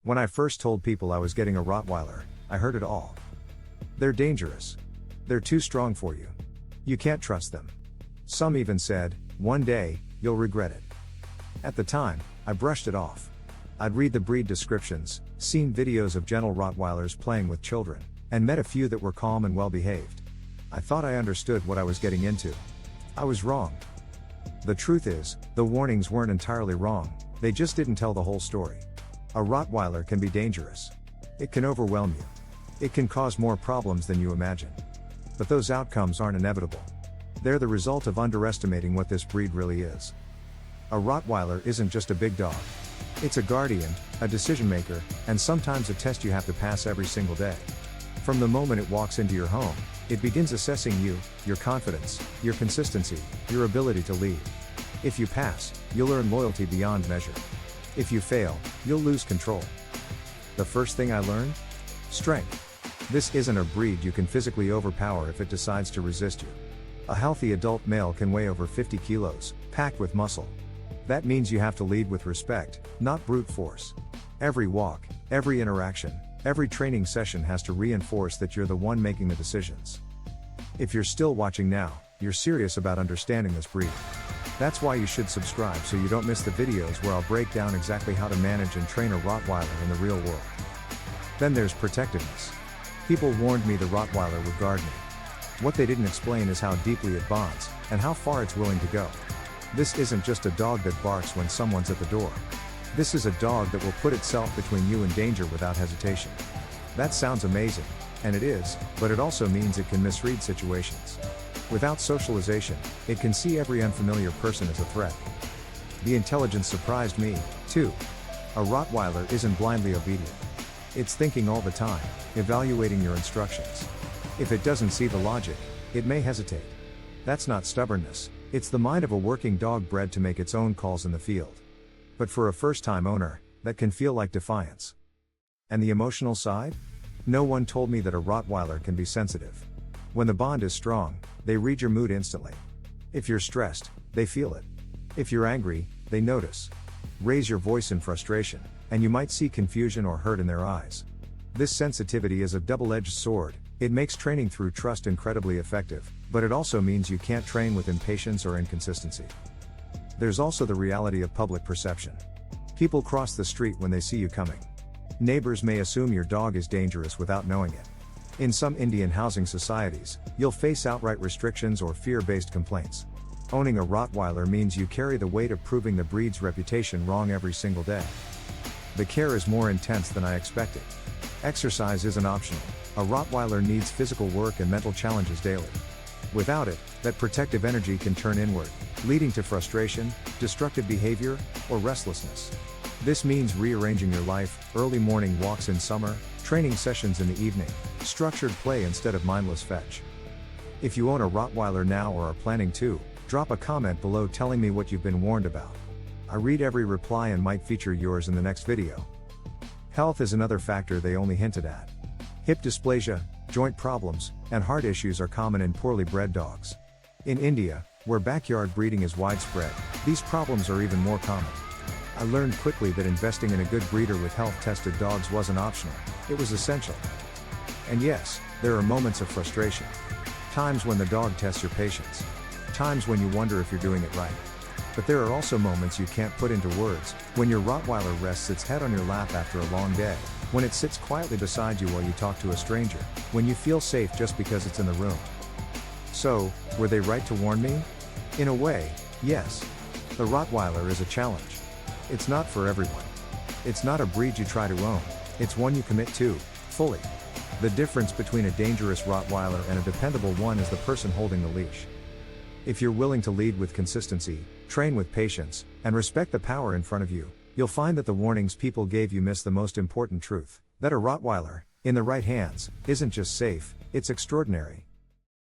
When I first told people I was getting a Rottweiler, I heard it all. They're dangerous. They're too strong for you. You can't trust them. Some even said, one day, you'll regret it. At the time, I brushed it off. I'd read the breed descriptions, seen videos of gentle Rottweilers playing with children, and met a few that were calm and well behaved. I thought I understood what I was getting into. I was wrong. The truth is, the warnings weren't entirely wrong, they just didn't tell the whole story. A Rottweiler can be dangerous. It can overwhelm you. It can cause more problems than you imagine. But those outcomes aren't inevitable. They're the result of underestimating what this breed really is. A Rottweiler isn't just a big dog. It's a guardian, a decision maker, and sometimes a test you have to pass every single day. From the moment it walks into your home, it begins assessing you, your confidence, your consistency, your ability to lead. If you pass, you'll earn loyalty beyond measure. If you fail, you'll lose control. The first thing I learned? Strength. This isn't a breed you can physically overpower if it decides to resist you. A healthy adult male can weigh over 50 kilos, packed with muscle. That means you have to lead with respect, not brute force. Every walk, every interaction, every training session has to reinforce that you're the one making the decisions. If you're still watching now, you're serious about understanding this breed. That's why you should subscribe so you don't miss the videos where I'll break down exactly how to manage and train a Rottweiler in the real world. Then there's protectiveness. People warned me the Rottweiler would guard me. What they didn't explain is how deeply it bonds, and how far it's willing to go. This isn't just a dog that barks when someone's at the door. This is a dog that will put itself between you and danger without hesitation. That sounds amazing, and it is, but it also means it can misread situations. Without socialization, it can see every unfamiliar person as a threat. The intelligence surprised me, too. A Rottweiler isn't blindly obedient. It's thinking all the time, evaluating your instructions. If it doesn't see the logic, it may hesitate. That's not stubbornness, it's the mind of a working dog bred to make its own calls in the field. But for a first-time owner, that can feel like defiance. And the emotional side? No one told me that a Rottweiler can be sensitive. When the bond is strong, they read your mood instantly. If you're stressed, they feel it. If you're angry, they notice. Raise your voice in frustration, and you might see confusion or hurt in their eyes. This sensitivity is a double-edged sword. It makes training through trust incredibly effective, but it also means you can't train with impatience or inconsistency. There's also the reality of public perception. People cross the street when they see you coming. Neighbors may assume your dog is dangerous without knowing it. In some Indian housing societies, you'll face outright restrictions or fear-based complaints. Owning a Rottweiler means you carry the weight of proving the breed's reputation wrong every single day. The care is more intense than I expected. Exercise isn't optional. A Rottweiler needs physical work and mental challenges daily. Without it, that protective energy can turn inward, leading to frustration, destructive behavior, or restlessness. This means rearranging your life, early morning walks in summer, training sessions in the evening, structured play instead of mindless fetch. If you own a Rottweiler now or are planning to, drop a comment below telling me what you've been warned about. I read every reply and might feature yours in the next video. Health is another factor they only hinted at. Hip dysplasia, joint problems, and heart issues are common in poorly bred dogs. In India, where backyard breeding is widespread, these problems are even more common. I learned quickly that investing in a good breeder with health-tested dogs wasn't optional, it was essential. And yes, there are moments of frustration. Times when the dog tests your patience. Times when you wonder if you're doing it right. But there are also moments you can't put into words, when your Rottweiler rests its head on your lap after a long day, when it sits quietly beside you while you talk to a stranger, when you feel safe just because it's in the room. So, were they right to warn me? In a way, yes. The Rottweiler is a challenge. It's not for everyone. It's not a breed you try to own, it's one you commit to, fully. The difference between a dangerous Rottweiler and a dependable one is the person holding the leash. If you're willing to lead with consistency, train with patience, and respect the power in front of you, you'll find that the warnings people gave you miss the most important truth, that a Rottweiler, in the right hands, isn't just safe, it's extraordinary.